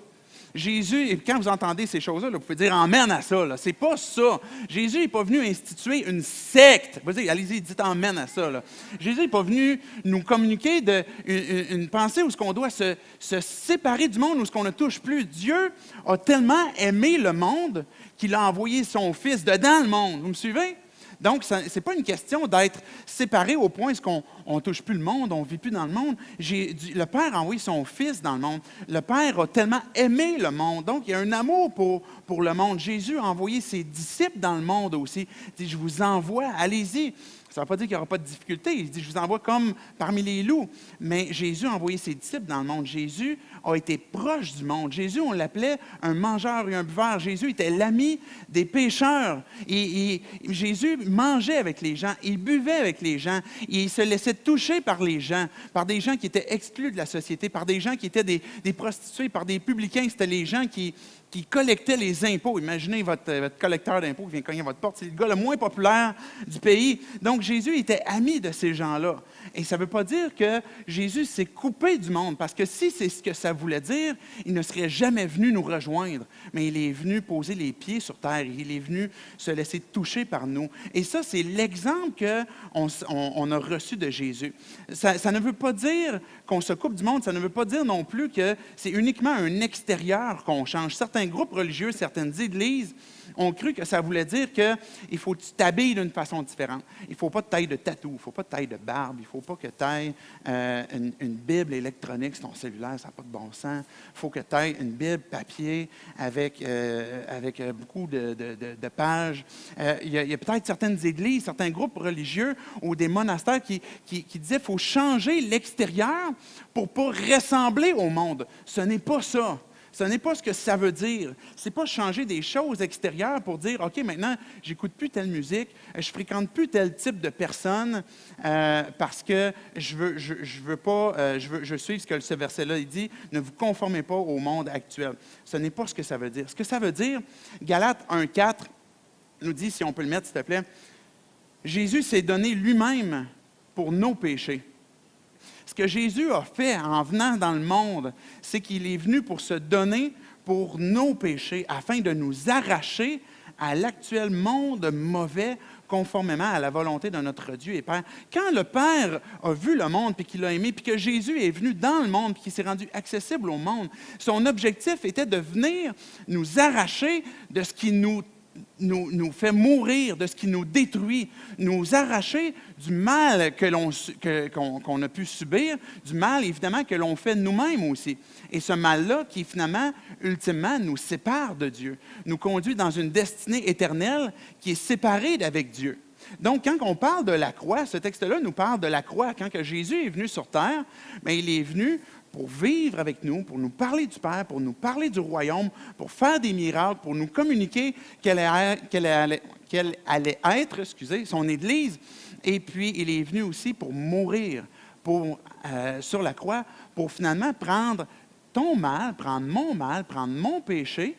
A: Jésus, et quand vous entendez ces choses-là, vous pouvez dire « Amen » à ça. Ce n'est pas ça. Jésus n'est pas venu instituer une secte. Allez-y, dites « Amen » à ça. Là. Jésus n'est pas venu nous communiquer une pensée où on doit se séparer du monde, où on ne touche plus. Dieu a tellement aimé le monde qu'il a envoyé son Fils dedans le monde. Vous me suivez? Donc, ce n'est pas une question d'être séparé au point qu'on ne touche plus le monde, on ne vit plus dans le monde. Le Père a envoyé son Fils dans le monde. Le Père a tellement aimé le monde. Donc, il y a un amour pour le monde. Jésus a envoyé ses disciples dans le monde aussi. Il dit, je vous envoie, allez-y. Ça ne veut pas dire qu'il n'y aura pas de difficulté. Il dit, je vous envoie comme parmi les loups. Mais Jésus a envoyé ses disciples dans le monde. Jésus a été proche du monde. Jésus, on l'appelait un mangeur et un buveur. Jésus était l'ami des pécheurs. Jésus mangeait avec les gens, il buvait avec les gens, il se laissait toucher par les gens, par des gens qui étaient exclus de la société, par des gens qui étaient des prostituées, par des publicains. C'était les gens qui collectaient les impôts. Imaginez votre collecteur d'impôts qui vient cogner à votre porte. C'est le gars le moins populaire du pays. Donc, Jésus était ami de ces gens-là. Et ça ne veut pas dire que Jésus s'est coupé du monde, parce que si c'est ce que ça voulait dire, il ne serait jamais venu nous rejoindre. Mais il est venu poser les pieds sur terre. Il est venu se laisser toucher par nous. Et ça, c'est l'exemple qu'on a reçu de Jésus. Ça ne veut pas dire qu'on se coupe du monde. Ça ne veut pas dire non plus que c'est uniquement un extérieur qu'on change. Certains groupes religieux, certaines églises ont cru que ça voulait dire qu'il faut que tu t'habilles d'une façon différente. Il ne faut pas de taille de tatou, il ne faut pas de taille de barbe, il ne faut pas que tu ailles une Bible électronique sur ton cellulaire, ça n'a pas de bon sens. Il faut que tu ailles une Bible papier avec beaucoup de pages. Il y a peut-être certaines églises, certains groupes religieux ou des monastères qui disaient qu'il faut changer l'extérieur pour ne pas ressembler au monde. Ce n'est pas ça. Ce n'est pas ce que ça veut dire. Ce n'est pas changer des choses extérieures pour dire, OK, maintenant, j'écoute plus telle musique, je fréquente plus tel type de personne parce que je veux suivre ce que ce verset-là il dit, ne vous conformez pas au monde actuel. Ce n'est pas ce que ça veut dire. Ce que ça veut dire, Galates 1,4 nous dit, si on peut le mettre, s'il te plaît, Jésus s'est donné lui-même pour nos péchés. Ce que Jésus a fait en venant dans le monde, c'est qu'il est venu pour se donner pour nos péchés, afin de nous arracher à l'actuel monde mauvais, conformément à la volonté de notre Dieu et Père. Quand le Père a vu le monde, puis qu'il l'a aimé, puis que Jésus est venu dans le monde, puis qu'il s'est rendu accessible au monde, son objectif était de venir nous arracher de ce qui nous fait mourir, de ce qui nous détruit, nous arracher du mal qu'on a pu subir, du mal, évidemment, que l'on fait nous-mêmes aussi. Et ce mal-là, qui finalement, ultimement, nous sépare de Dieu, nous conduit dans une destinée éternelle qui est séparée d'avec Dieu. Donc, quand on parle de la croix, ce texte-là nous parle de la croix. Quand que Jésus est venu sur terre, bien, il est venu pour vivre avec nous, pour nous parler du Père, pour nous parler du royaume, pour faire des miracles, pour nous communiquer quelle allait être son Église. Et puis, il est venu aussi pour mourir sur la croix, pour finalement prendre ton mal, prendre mon péché.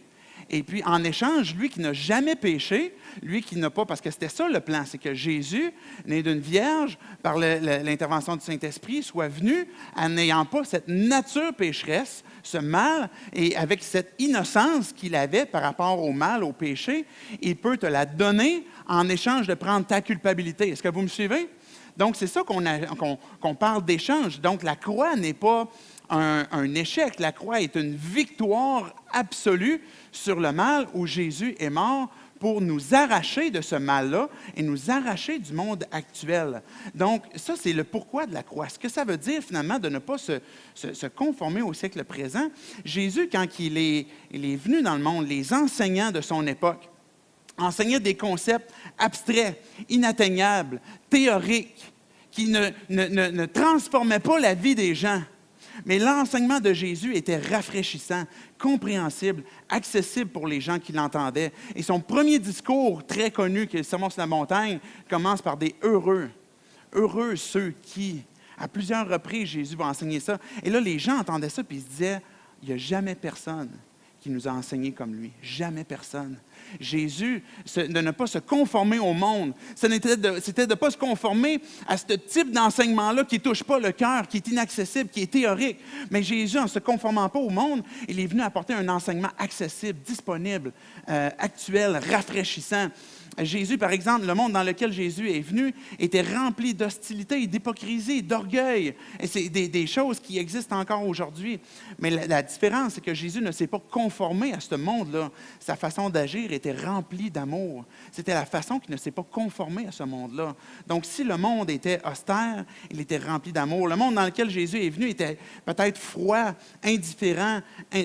A: Et puis, en échange, lui qui n'a jamais péché, lui qui n'a pas, parce que c'était ça le plan, c'est que Jésus, né d'une vierge, par l'intervention du Saint-Esprit, soit venu en n'ayant pas cette nature pécheresse, ce mal, et avec cette innocence qu'il avait par rapport au mal, au péché, il peut te la donner en échange de prendre ta culpabilité. Est-ce que vous me suivez? Donc, c'est ça qu'on parle d'échange. Donc, la croix n'est pas un échec. La croix est une victoire absolue sur le mal où Jésus est mort pour nous arracher de ce mal-là et nous arracher du monde actuel. Donc, ça, c'est le pourquoi de la croix. Ce que ça veut dire, finalement, de ne pas se conformer au siècle présent. Jésus, quand il est venu dans le monde, les enseignants de son époque enseignaient des concepts abstraits, inatteignables, théoriques, qui ne transformaient pas la vie des gens. Mais l'enseignement de Jésus était rafraîchissant, compréhensible, accessible pour les gens qui l'entendaient. Et son premier discours très connu, qui est le Sermon sur la montagne, commence par des « heureux ». Heureux ceux qui... À plusieurs reprises, Jésus va enseigner ça. Et là, les gens entendaient ça et ils se disaient « il n'y a jamais personne qui nous a enseigné comme lui. Jamais personne. » Jésus, de ne pas se conformer au monde, c'était de ne pas se conformer à ce type d'enseignement-là qui ne touche pas le cœur, qui est inaccessible, qui est théorique. Mais Jésus, en ne se conformant pas au monde, il est venu apporter un enseignement accessible, disponible, actuel, rafraîchissant. Jésus, par exemple, le monde dans lequel Jésus est venu était rempli d'hostilité, d'hypocrisie, d'orgueil. Et c'est des choses qui existent encore aujourd'hui. Mais la différence, c'est que Jésus ne s'est pas conformé conformer à ce monde-là. Sa façon d'agir était remplie d'amour. C'était la façon qu'il ne s'est pas conformé à ce monde-là. Donc, si le monde était austère, il était rempli d'amour. Le monde dans lequel Jésus est venu était peut-être froid, indifférent,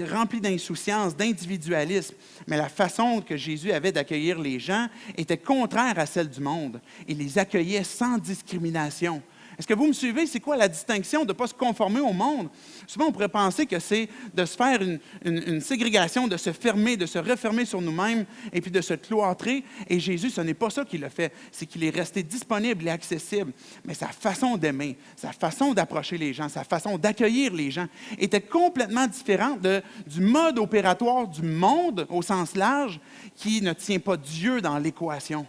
A: rempli d'insouciance, d'individualisme. Mais la façon que Jésus avait d'accueillir les gens était contraire à celle du monde. Il les accueillait sans discrimination. Est-ce que vous me suivez? C'est quoi la distinction de ne pas se conformer au monde? Souvent, on pourrait penser que c'est de se faire une ségrégation, de se fermer, de se refermer sur nous-mêmes et puis de se cloîtrer. Et Jésus, ce n'est pas ça qu'il a fait. C'est qu'il est resté disponible et accessible. Mais sa façon d'aimer, sa façon d'approcher les gens, sa façon d'accueillir les gens était complètement différente du mode opératoire du monde au sens large qui ne tient pas Dieu dans l'équation.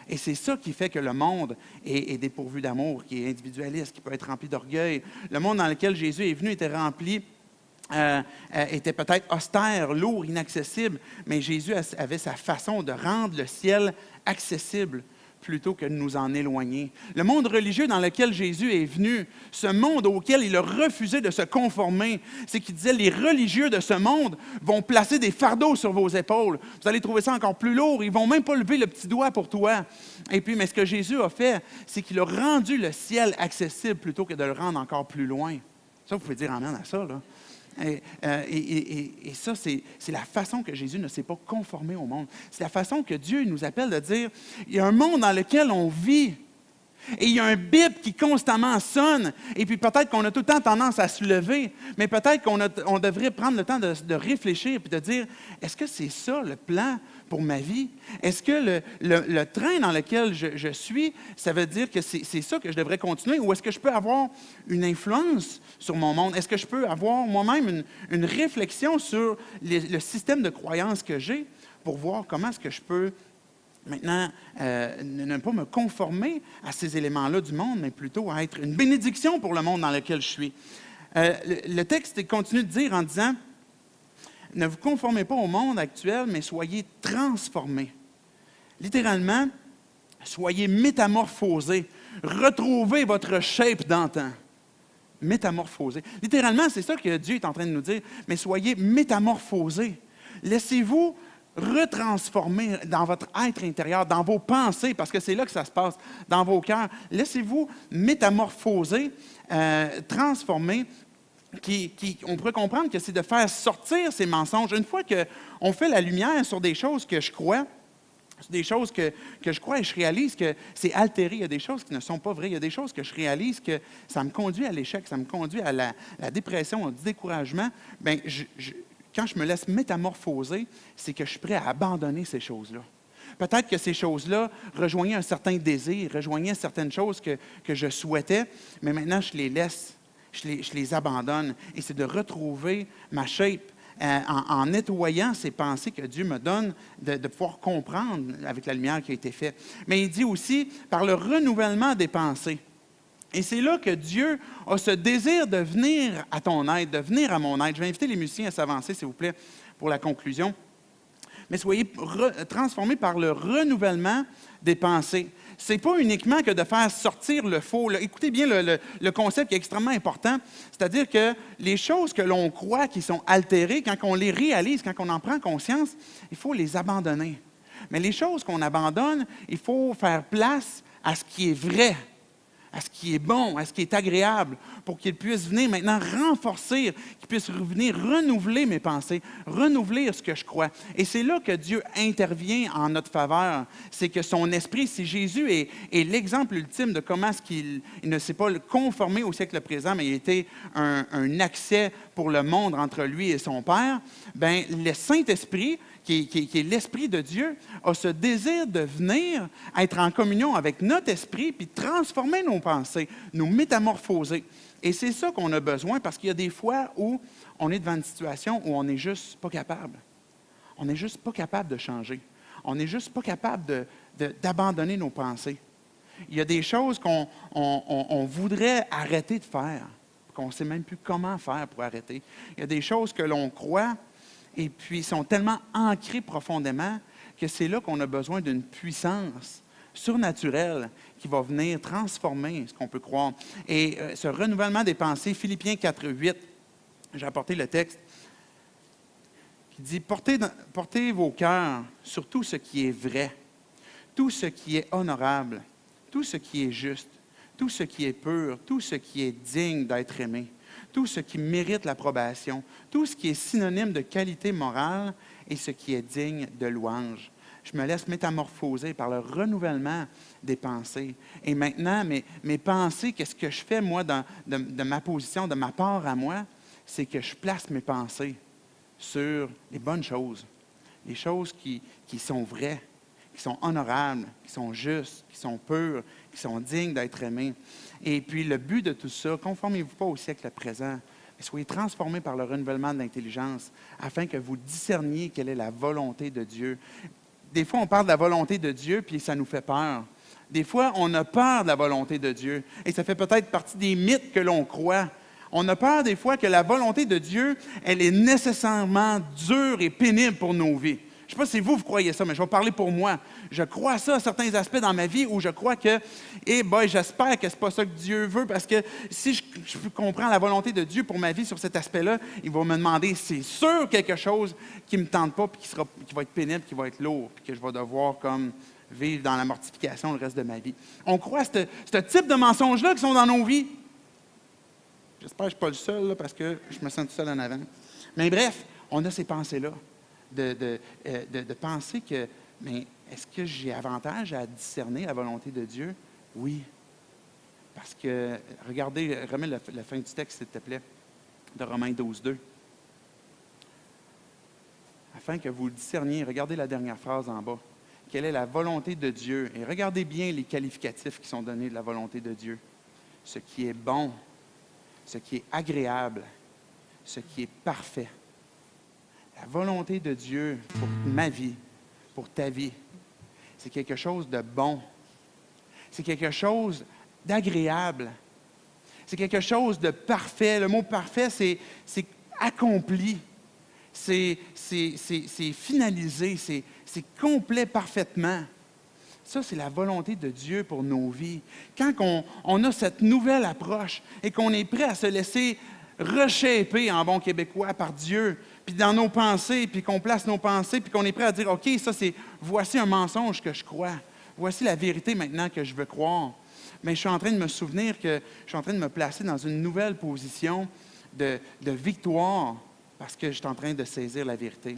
A: Et c'est ça qui fait que le monde est dépourvu d'amour, qui est individualiste, qui peut être rempli d'orgueil. Le monde dans lequel Jésus est venu était rempli, était peut-être austère, lourd, inaccessible, mais Jésus avait sa façon de rendre le ciel accessible plutôt que de nous en éloigner. Le monde religieux dans lequel Jésus est venu, ce monde auquel il a refusé de se conformer, c'est qu'il disait, les religieux de ce monde vont placer des fardeaux sur vos épaules. Vous allez trouver ça encore plus lourd. Ils ne vont même pas lever le petit doigt pour toi. Et puis, mais ce que Jésus a fait, c'est qu'il a rendu le ciel accessible plutôt que de le rendre encore plus loin. Ça, vous pouvez dire amen à ça, là. Et ça, c'est la façon que Jésus ne s'est pas conformé au monde. C'est la façon que Dieu nous appelle de dire, il y a un monde dans lequel on vit. Et il y a un bip qui constamment sonne. Et puis peut-être qu'on a tout le temps tendance à se lever, mais peut-être qu'on devrait prendre le temps de réfléchir et de dire, est-ce que c'est ça le plan pour ma vie? Est-ce que le train dans lequel je suis, ça veut dire que c'est ça que je devrais continuer? Ou est-ce que je peux avoir une influence sur mon monde? Est-ce que je peux avoir moi-même une réflexion sur le système de croyances que j'ai pour voir comment est-ce que je peux maintenant ne pas me conformer à ces éléments-là du monde, mais plutôt à être une bénédiction pour le monde dans lequel je suis? Le texte continue de dire en disant, ne vous conformez pas au monde actuel, mais soyez transformés. Littéralement, soyez métamorphosés. Retrouvez votre shape d'antan. Métamorphosés. Littéralement, c'est ça que Dieu est en train de nous dire, mais soyez métamorphosés. Laissez-vous retransformer dans votre être intérieur, dans vos pensées, parce que c'est là que ça se passe, dans vos cœurs. Laissez-vous métamorphoser, transformer. On pourrait comprendre que c'est de faire sortir ces mensonges. Une fois qu'on fait la lumière sur des choses que je crois, sur des choses que je crois et je réalise que c'est altéré, il y a des choses qui ne sont pas vraies, il y a des choses que je réalise que ça me conduit à l'échec, ça me conduit à la dépression, au découragement, bien, quand je me laisse métamorphoser, c'est que je suis prêt à abandonner ces choses-là. Peut-être que ces choses-là rejoignaient un certain désir, rejoignaient certaines choses que je souhaitais, mais maintenant, je les laisse, je les abandonne. Et c'est de retrouver ma shape en nettoyant ces pensées que Dieu me donne, de pouvoir comprendre avec la lumière qui a été faite. Mais il dit aussi, par le renouvellement des pensées. Et c'est là que Dieu a ce désir de venir à ton aide, de venir à mon aide. Je vais inviter les musiciens à s'avancer, s'il vous plaît, pour la conclusion. Mais soyez transformés par le renouvellement des pensées. Ce n'est pas uniquement que de faire sortir le faux. Là, écoutez bien le concept qui est extrêmement important. C'est-à-dire que les choses que l'on croit qui sont altérées, quand on les réalise, quand on en prend conscience, il faut les abandonner. Mais les choses qu'on abandonne, il faut faire place à ce qui est vrai, à ce qui est bon, à ce qui est agréable, pour qu'il puisse venir maintenant renforcer, qu'il puisse venir renouveler mes pensées, renouveler ce que je crois. Et c'est là que Dieu intervient en notre faveur. C'est que son esprit, si Jésus est l'exemple ultime de comment est-ce qu'il ne s'est pas conformé au siècle présent, mais il était un accès pour le monde entre lui et son Père, bien, le Saint-Esprit, qui est l'Esprit de Dieu, a ce désir de venir être en communion avec notre esprit, puis transformer nos pensées, nous métamorphoser. Et c'est ça qu'on a besoin, parce qu'il y a des fois où on est devant une situation où on n'est juste pas capable. On n'est juste pas capable de changer. On n'est juste pas capable d'abandonner nos pensées. Il y a des choses qu'on voudrait arrêter de faire, qu'on ne sait même plus comment faire pour arrêter. Il y a des choses que l'on croit et puis sont tellement ancrées profondément que c'est là qu'on a besoin d'une puissance surnaturelle qui va venir transformer ce qu'on peut croire. Et ce renouvellement des pensées, Philippiens 4, 8, j'ai apporté le texte, qui dit portez vos cœurs sur tout ce qui est vrai, tout ce qui est honorable, tout ce qui est juste, tout ce qui est pur, tout ce qui est digne d'être aimé, tout ce qui mérite l'approbation, tout ce qui est synonyme de qualité morale et ce qui est digne de louange. Je me laisse métamorphoser par le renouvellement des pensées. Et maintenant, mes pensées, qu'est-ce que je fais, moi, de ma position, de ma part à moi, c'est que je place mes pensées sur les bonnes choses, les choses qui sont vraies, qui sont honorables, qui sont justes, qui sont pures, qui sont dignes d'être aimées. Et puis, le but de tout ça, conformez-vous pas au siècle présent, mais soyez transformés par le renouvellement de l'intelligence afin que vous discerniez quelle est la volonté de Dieu. Des fois, on parle de la volonté de Dieu, puis ça nous fait peur. Des fois, on a peur de la volonté de Dieu. Et ça fait peut-être partie des mythes que l'on croit. On a peur des fois que la volonté de Dieu, elle est nécessairement dure et pénible pour nos vies. Je ne sais pas si vous croyez ça, mais je vais parler pour moi. Je crois à ça, à certains aspects dans ma vie où je crois que, j'espère que ce n'est pas ça que Dieu veut, parce que si je comprends la volonté de Dieu pour ma vie sur cet aspect-là, il va me demander, c'est sûr, quelque chose qui ne me tente pas, puis qui va être pénible, qui va être lourd, puis que je vais devoir comme vivre dans la mortification le reste de ma vie. On croit à ce type de mensonges-là qui sont dans nos vies. J'espère que je ne suis pas le seul, là, parce que je me sens tout seul en avant. Mais bref, on a ces pensées-là. De penser que, mais est-ce que j'ai avantage à discerner la volonté de Dieu? Oui. Parce que, regardez, remets la fin du texte, s'il te plaît, de Romains 12, 2. Afin que vous le discerniez, regardez la dernière phrase en bas. Quelle est la volonté de Dieu? Et regardez bien les qualificatifs qui sont donnés de la volonté de Dieu. Ce qui est bon, ce qui est agréable, ce qui est parfait. La volonté de Dieu pour ma vie, pour ta vie, c'est quelque chose de bon. C'est quelque chose d'agréable. C'est quelque chose de parfait. Le mot parfait, c'est accompli. C'est finalisé. C'est complet parfaitement. Ça, c'est la volonté de Dieu pour nos vies. Quand on a cette nouvelle approche et qu'on est prêt à se laisser reshapé en bon québécois par Dieu, puis dans nos pensées, puis qu'on place nos pensées, puis qu'on est prêt à dire, OK, ça c'est, voici un mensonge que je crois, voici la vérité maintenant que je veux croire. Mais je suis en train de me souvenir que je suis en train de me placer dans une nouvelle position de victoire parce que je suis en train de saisir la vérité.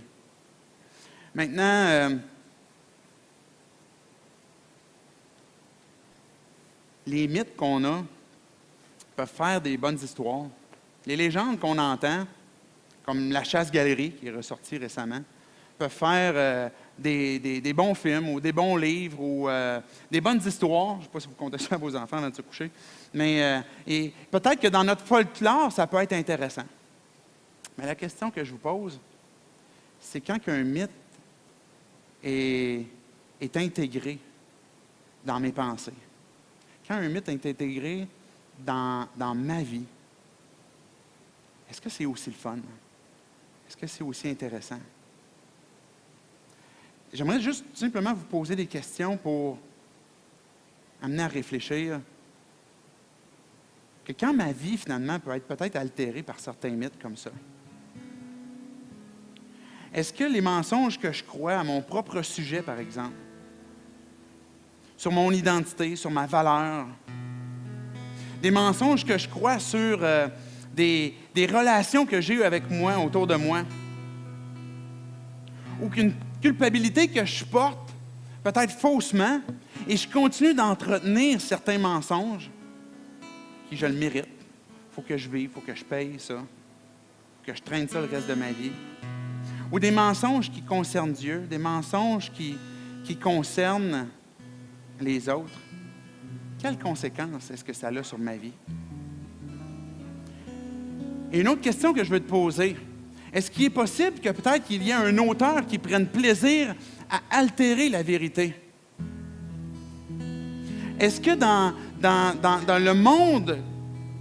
A: Maintenant, les mythes qu'on a peuvent faire des bonnes histoires. Les légendes qu'on entend, comme la chasse-galerie qui est ressortie récemment, peuvent faire des bons films ou des bons livres ou des bonnes histoires. Je ne sais pas si vous comptez ça à vos enfants avant de se coucher. Mais et peut-être que dans notre folklore, ça peut être intéressant. Mais la question que je vous pose, c'est quand qu'un mythe est intégré dans mes pensées. Quand un mythe est intégré dans ma vie, est-ce que c'est aussi le fun? Est-ce que c'est aussi intéressant? J'aimerais juste simplement vous poser des questions pour amener à réfléchir que quand ma vie, finalement, peut être peut-être altérée par certains mythes comme ça, est-ce que les mensonges que je crois à mon propre sujet, par exemple, sur mon identité, sur ma valeur, des mensonges que je crois sur des relations que j'ai eues avec moi, autour de moi, ou qu'une culpabilité que je porte, peut-être faussement, et je continue d'entretenir certains mensonges, qui je le mérite. Il faut que je vive, il faut que je paye ça, que je traîne ça le reste de ma vie. Ou des mensonges qui concernent Dieu, des mensonges qui concernent les autres. Quelles conséquences est-ce que ça a sur ma vie? Et une autre question que je veux te poser, est-ce qu'il est possible que peut-être qu'il y ait un auteur qui prenne plaisir à altérer la vérité? Est-ce que dans le monde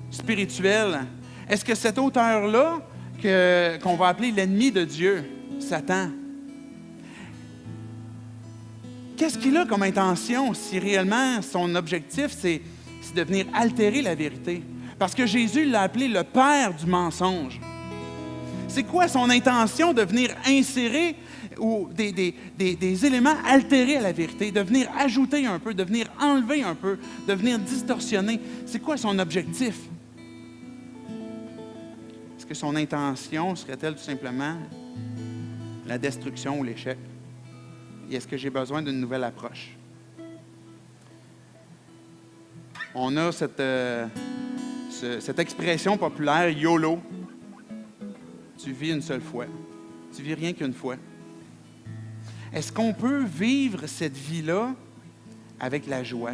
A: spirituel, est-ce que cet auteur-là, qu'on va appeler l'ennemi de Dieu, Satan, qu'est-ce qu'il a comme intention si réellement son objectif, c'est de venir altérer la vérité? Parce que Jésus l'a appelé le père du mensonge. C'est quoi son intention de venir insérer ou des éléments altérés à la vérité, de venir ajouter un peu, de venir enlever un peu, de venir distorsionner? C'est quoi son objectif? Est-ce que son intention serait-elle tout simplement la destruction ou l'échec? Et est-ce que j'ai besoin d'une nouvelle approche? On a cette expression populaire, YOLO. Tu vis une seule fois. Tu vis rien qu'une fois. Est-ce qu'on peut vivre cette vie-là avec la joie,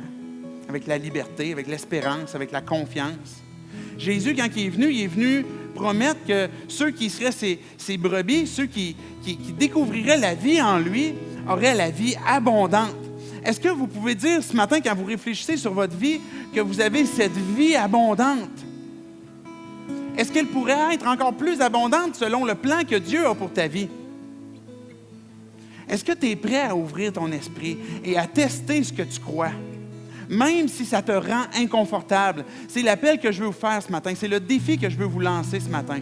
A: avec la liberté, avec l'espérance, avec la confiance? Jésus, quand il est venu promettre que ceux qui seraient ses brebis, ceux qui découvriraient la vie en lui, auraient la vie abondante. Est-ce que vous pouvez dire ce matin, quand vous réfléchissez sur votre vie, que vous avez cette vie abondante? Est-ce qu'elle pourrait être encore plus abondante selon le plan que Dieu a pour ta vie? Est-ce que tu es prêt à ouvrir ton esprit et à tester ce que tu crois? Même si ça te rend inconfortable. C'est l'appel que je veux vous faire ce matin. C'est le défi que je veux vous lancer ce matin.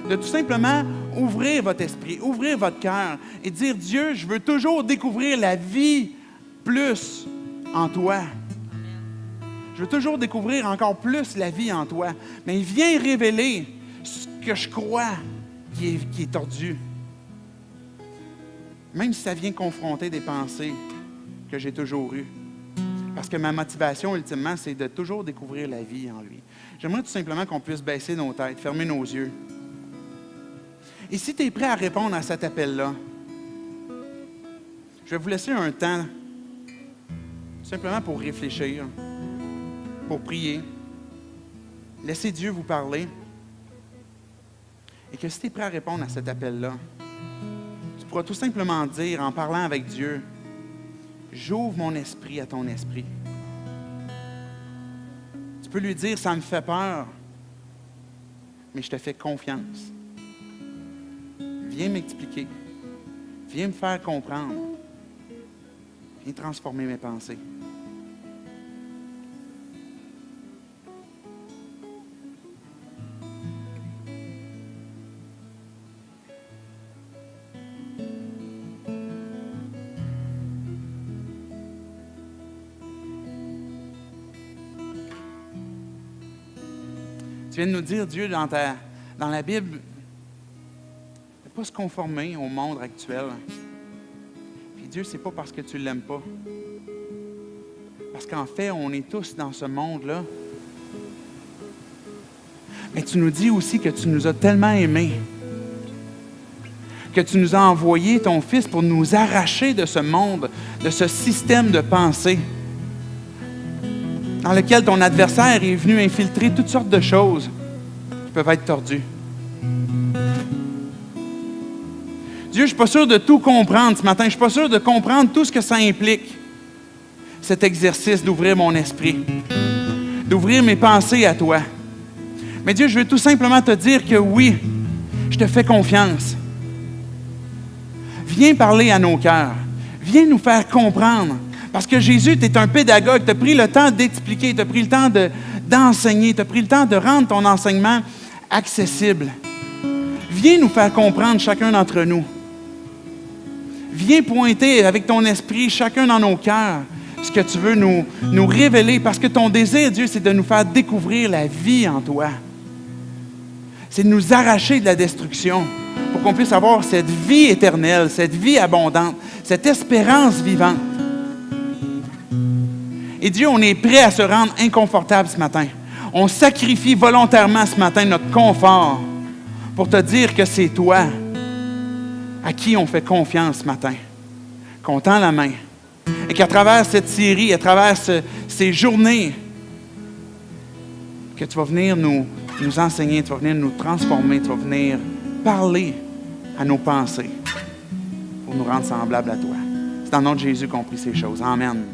A: De tout simplement ouvrir votre esprit, ouvrir votre cœur et dire, Dieu, je veux toujours découvrir la vie plus en toi. Je veux toujours découvrir encore plus la vie en toi. Mais viens révéler ce que je crois qui est tordu. Même si ça vient confronter des pensées que j'ai toujours eues. Parce que ma motivation, ultimement, c'est de toujours découvrir la vie en lui. J'aimerais tout simplement qu'on puisse baisser nos têtes, fermer nos yeux. Et si tu es prêt à répondre à cet appel-là, je vais vous laisser un temps, simplement pour réfléchir, pour prier. Laissez Dieu vous parler. Et que si tu es prêt à répondre à cet appel-là, tu pourras tout simplement dire, en parlant avec Dieu, j'ouvre mon esprit à ton esprit. Tu peux lui dire, ça me fait peur, mais je te fais confiance. Viens m'expliquer. Viens me faire comprendre. Viens transformer mes pensées. Tu viens de nous dire, Dieu, dans la Bible, de ne pas se conformer au monde actuel. Puis Dieu, c'est pas parce que tu ne l'aimes pas. Parce qu'en fait, on est tous dans ce monde-là. Mais tu nous dis aussi que tu nous as tellement aimés, que tu nous as envoyé ton Fils pour nous arracher de ce monde, de ce système de pensée, dans lequel ton adversaire est venu infiltrer toutes sortes de choses qui peuvent être tordues. Dieu, je ne suis pas sûr de tout comprendre ce matin. Je ne suis pas sûr de comprendre tout ce que ça implique, cet exercice d'ouvrir mon esprit, d'ouvrir mes pensées à toi. Mais Dieu, je veux tout simplement te dire que oui, je te fais confiance. Viens parler à nos cœurs. Viens nous faire comprendre. Parce que Jésus, tu es un pédagogue, tu as pris le temps d'expliquer, tu as pris le temps d'enseigner, tu as pris le temps de rendre ton enseignement accessible. Viens nous faire comprendre chacun d'entre nous. Viens pointer avec ton esprit chacun dans nos cœurs ce que tu veux nous révéler. Parce que ton désir, Dieu, c'est de nous faire découvrir la vie en toi. C'est de nous arracher de la destruction pour qu'on puisse avoir cette vie éternelle, cette vie abondante, cette espérance vivante. Et Dieu, on est prêt à se rendre inconfortable ce matin. On sacrifie volontairement ce matin notre confort pour te dire que c'est toi à qui on fait confiance ce matin, qu'on tend la main. Et qu'à travers cette série, à travers ces journées, que tu vas venir nous enseigner, tu vas venir nous transformer, tu vas venir parler à nos pensées pour nous rendre semblables à toi. C'est dans le nom de Jésus qu'on prie ces choses. Amen.